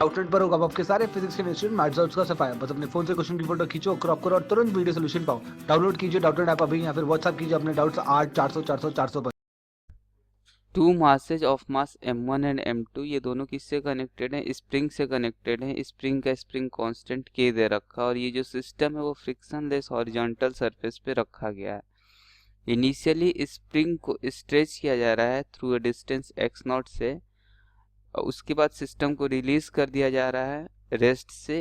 Outlet पर होगा आपके सारे फिजिक्स के इंस्टीट्यूट मैथ्स और उसका सफाया। बस अपने फोन से क्वेश्चन की फोटो खींचो, क्रॉप करो और तुरंत वीडियो सोल्यूशन पाओ। डाउनलोड कीजिए डाउटनेट ऐप अभी या फिर व्हाट्सएप कीजिए अपने डाउट्स 8 400 400 400 पर। Two masses of mass m1 and m2 ये दोनों किससे कनेक्टेड हैं? स्प्रिंग से कनेक्टेड हैं। स्प्रिंग का स्प्रिंग कांस्टेंट k दे रखा और ये जो सिस्टम है वो फ्रिक्शनलेस हॉरिजॉन्टल सरफेस पे रखा गया है। इनिशियली स्प्रिंग को स्ट्रेच किया जा रहा है थ्रू अ डिस्टेंस x0 से, और उसके बाद सिस्टम को रिलीज कर दिया जा रहा है रेस्ट से।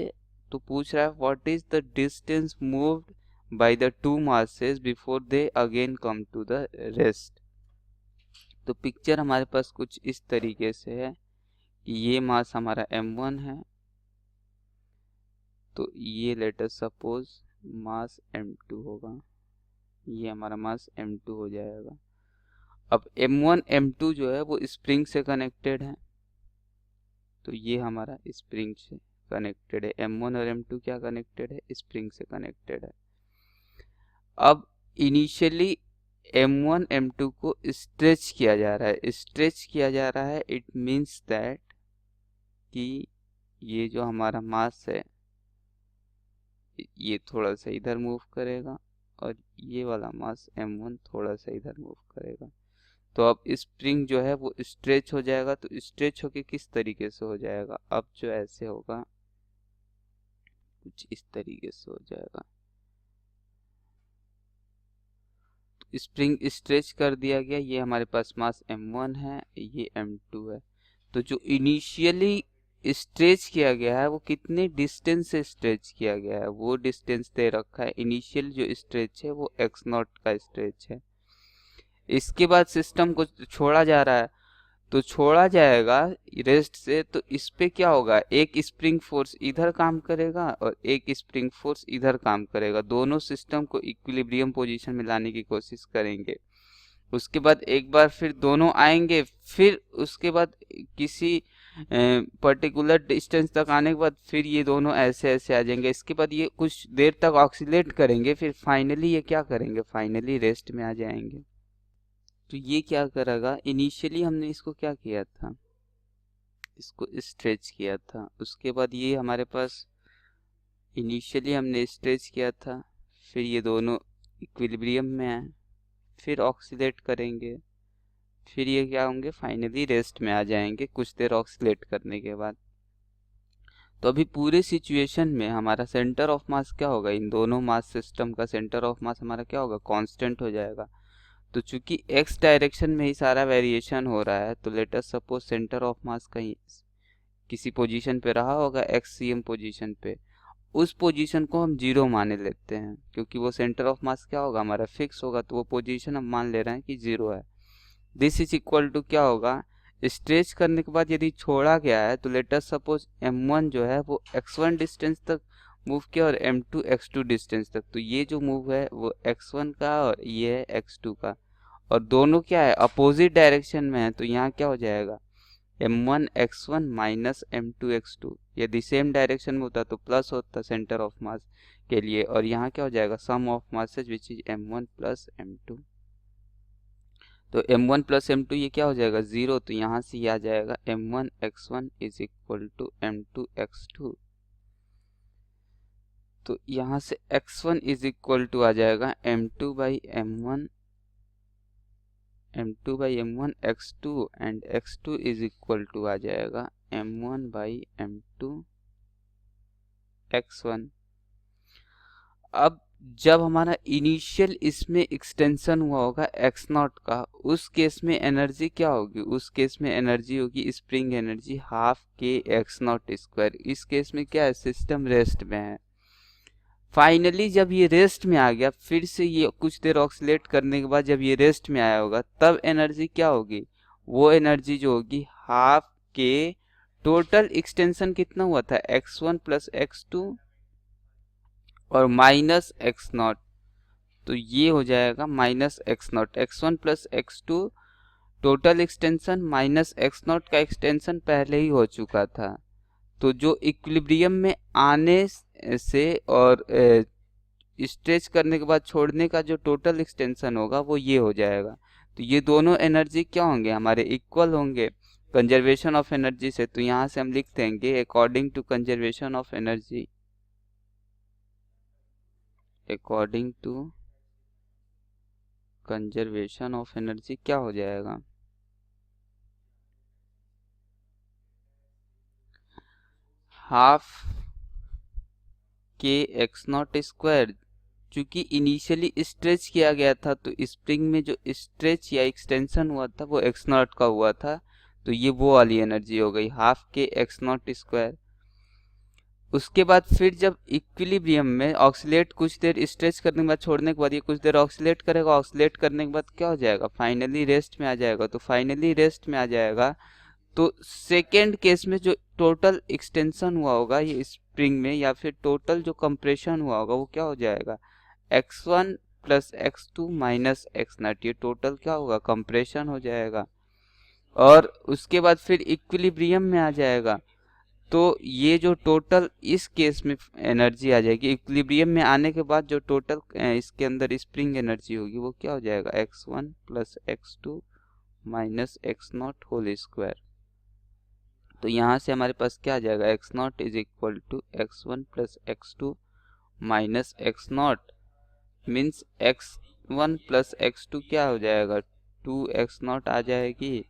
तो पूछ रहा है what is the distance moved by the two masses before they again come to the rest. तो पिक्चर हमारे पास कुछ इस तरीके से है कि ये मास हमारा m1 है, तो ये लेट अस सपोज मास m2 होगा, ये हमारा मास m2 हो जाएगा। अब m1 m2 जो है वो स्प्रिंग से कनेक्टेड है, तो ये हमारा स्प्रिंग से कनेक्टेड है। m1 और m2 क्या कनेक्टेड है? स्प्रिंग से कनेक्टेड है। अब इनिशियली m1 m2 को स्ट्रेच किया जा रहा है। स्ट्रेच किया जा रहा है इट मीन्स दैट कि ये जो हमारा मास है ये थोड़ा सा इधर मूव करेगा और ये वाला मास m1 थोड़ा सा इधर मूव करेगा। तो अब स्प्रिंग जो है वो स्ट्रेच हो जाएगा। तो स्ट्रेच होके किस तरीके से हो जाएगा? अब जो ऐसे होगा कुछ इस तरीके से हो जाएगा। तो स्प्रिंग स्ट्रेच कर दिया गया। ये हमारे पास मास m1 है, ये m2 है। तो जो इनिशियली स्ट्रेच किया गया है वो कितने डिस्टेंस से स्ट्रेच किया गया है? वो डिस्टेंस दे रखा है। इनिशियल जो स्ट्रेच है वो x0 का स्ट्रेच है। इसके बाद सिस्टम को छोड़ा जा रहा है, तो छोड़ा जाएगा रेस्ट से। तो इस पे क्या होगा? एक स्प्रिंग फोर्स इधर काम करेगा और एक स्प्रिंग फोर्स इधर काम करेगा। दोनों सिस्टम को इक्विलिब्रियम पोजीशन में लाने की कोशिश करेंगे। उसके बाद एक बार फिर दोनों आएंगे, फिर उसके बाद किसी पर्टिकुलर डिस्टेंस तक आने के बाद फिर ये दोनों ऐसे ऐसे आ जाएंगे। इसके बाद ये कुछ देर तक ऑक्सीलेट करेंगे, फिर फाइनली ये क्या करेंगे? फाइनली रेस्ट में आ जाएंगे। तो ये क्या करेगा? इनिशियली हमने इसको क्या किया था? इसको स्ट्रेच किया था। उसके बाद ये हमारे पास इनिशियली हमने स्ट्रेच किया था, फिर ये दोनों इक्विलिब्रियम में आए, फिर ऑक्सीलेट करेंगे, फिर ये क्या होंगे? फाइनली रेस्ट में आ जाएंगे कुछ देर ऑक्सीलेट करने के बाद। तो अभी पूरे सिचुएशन में हमारा सेंटर ऑफ मास क्या होगा? इन दोनों मास सिस्टम का सेंटर ऑफ मास हमारा क्या होगा? कांस्टेंट हो जाएगा। तो चूंकि x डायरेक्शन में ही सारा वेरिएशन हो रहा है, तो let us suppose centre of mass कहीं किसी पोजीशन पे रहा होगा, xcm पोजीशन पे। उस पोजीशन को हम जीरो माने लेते हैं, क्योंकि वो सेंटर ऑफ मास क्या होगा? हमारा फिक्स होगा। तो वो पोजीशन हम मान ले रहे हैं कि जीरो है। दिस इज इक्वल टू क्या होगा? स्ट्रेच करने के बाद यदि छोड़ा गया है, तो लेट अस सपोज m1 जो है वो x1 डिस्टेंस तक मूव किया और m2 x2 डिस्टेंस तक। तो ये जो मूव है वो x1 का और ये है x2 का, और दोनों क्या है? अपोजिट डायरेक्शन में है। तो यहाँ क्या हो जाएगा? m1 x1 minus m2 x2। यदि सेम डायरेक्शन में होता तो प्लस होता सेंटर ऑफ मास के लिए, और यहाँ क्या हो जाएगा? Sum of masses which is m1 plus m2। तो m1 प्लस m2 ये क्या हो जाएगा? जीरो। तो यहाँ से ये आ जाएगा m1 x1 is equal to m2 x2। तो यहाँ से x1 इज इक्वल टू आ जाएगा m2 by m1 m1 x2 and x2 is equal to आ जाएगा m1 बाई m2 x1। अब जब हमारा इनिशियल इसमें एक्सटेंशन हुआ होगा x0 का, उस केस में एनर्जी क्या होगी? उस केस में एनर्जी होगी स्प्रिंग एनर्जी हाफ के x0 स्क्वायर। इस केस में क्या है? सिस्टम रेस्ट में है। फाइनली जब ये रेस्ट में आ गया, फिर से ये कुछ देर ऑक्सीलेट करने के बाद जब ये रेस्ट में आया होगा, तब एनर्जी क्या होगी? वो एनर्जी जो होगी हाफ के टोटल एक्सटेंशन कितना हुआ था? x1 प्लस x2 और माइनस x0। तो ये हो जाएगा minus x0। x1 plus x2 total extension minus x0 का एक्सटेंशन पहले ही हो चुका था। तो जो इक्विलिब्रियम में आने से और स्ट्रेच करने के बाद छोड़ने का जो टोटल एक्सटेंशन होगा वो ये हो जाएगा। तो ये दोनों एनर्जी क्या होंगे? हमारे इक्वल होंगे। कंजर्वेशन ऑफ एनर्जी से, तो यहाँ से हम लिख देंगे according to conservation of energy, according to conservation of energy क्या हो जाएगा, हाफ के एक्स नॉट स्क्वायर। चूंकि इनिशियली स्ट्रेच किया गया था तो स्प्रिंग में जो स्ट्रेच या एक्सटेंशन हुआ था वो एक्स नॉट का हुआ था, तो ये वो वाली एनर्जी हो गई हाफ के एक्स नॉट स्क्वायर। उसके बाद फिर जब इक्विलिब्रियम में ऑक्सीलेट कुछ देर स्ट्रेच करने के बाद छोड़ने के बाद ये कुछ देर ऑक्सीलेट करेगा, ऑक्सीलेट करने के बाद क्या हो जाएगा, फाइनली रेस्ट में आ जाएगा। तो फाइनली रेस्ट में आ जाएगा तो सेकेंड केस में जो टोटल एक्सटेंशन हुआ होगा ये स्प्रिंग में या फिर टोटल जो कंप्रेशन हुआ होगा वो क्या हो जाएगा, x1 plus x2 minus x0, ये टोटल क्या होगा, कंप्रेशन हो जाएगा। और उसके बाद फिर इक्विलिब्रियम में आ जाएगा तो ये जो टोटल इस केस में एनर्जी आ जाएगी, इक्विलिब्रियम में आने के बाद जो टोटल इसके अंदर स्प्रिंग एनर्जी होगी वो क्या हो जाएगा, x1 plus x2 minus x0 whole square. तो यहाँ से हमारे पास क्या आ जाएगा, x0 is equal to x1 plus x2 minus x0 means x1 plus x2 क्या हो जाएगा, 2x0 आ जाएगी।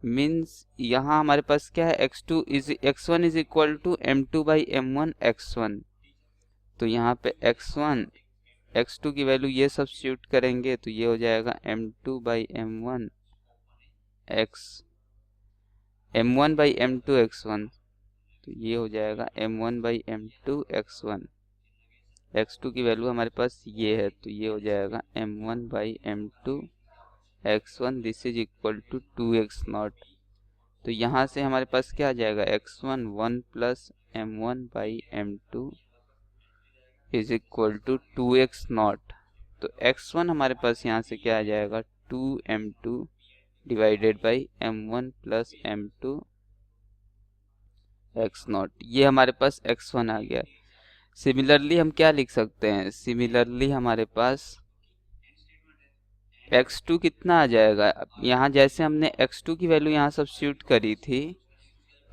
मीन्स यहाँ हमारे पास क्या है, x1 is equal to m2 by m1 x1। तो यहाँ पे x1 x2 की वैल्यू ये सब्स्टिट्यूट करेंगे तो ये हो जाएगा m2 by m1 m1 by m2 x1, तो ये हो जाएगा m1 by m2 x1। x2 की वैल्यू हमारे पास ये है तो ये हो जाएगा m1 by m2 x1, this is equal to 2x0। तो यहाँ से हमारे पास क्या आ जाएगा, x1 1 plus m1 by m2 is equal to 2x0। तो x1 हमारे पास यहाँ से क्या आ जाएगा, 2m2 divided by m1 plus m2 x0, ये हमारे पास x1 आ गया। सिमिलरली हम क्या लिख सकते हैं, सिमिलरली हमारे पास x2 कितना आ जाएगा, यहाँ जैसे हमने x2 की वैल्यू यहाँ सब्स्टिट्यूट करी थी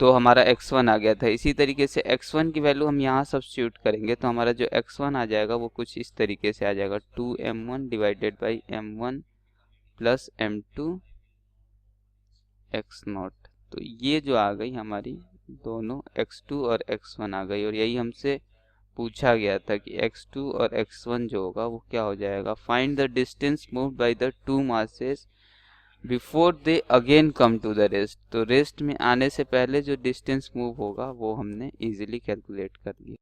तो हमारा x1 आ गया था, इसी तरीके से x1 की वैल्यू हम यहाँ सब्स्टिट्यूट करेंगे तो हमारा जो x1 आ जाएगा वो कुछ इस तरीके से आ जाएगा, 2m1 divided by m1 plus m2 x0। तो ये जो आ गई हमारी दोनों x2 और x1 आ गई, और यही हमसे पूछा गया था कि x2 और x1 जो होगा वो क्या हो जाएगा, find the distance moved by the two masses before they again come to the rest. तो रेस्ट में आने से पहले जो डिस्टेंस मूव होगा वो हमने इजीली कैलकुलेट कर लिया।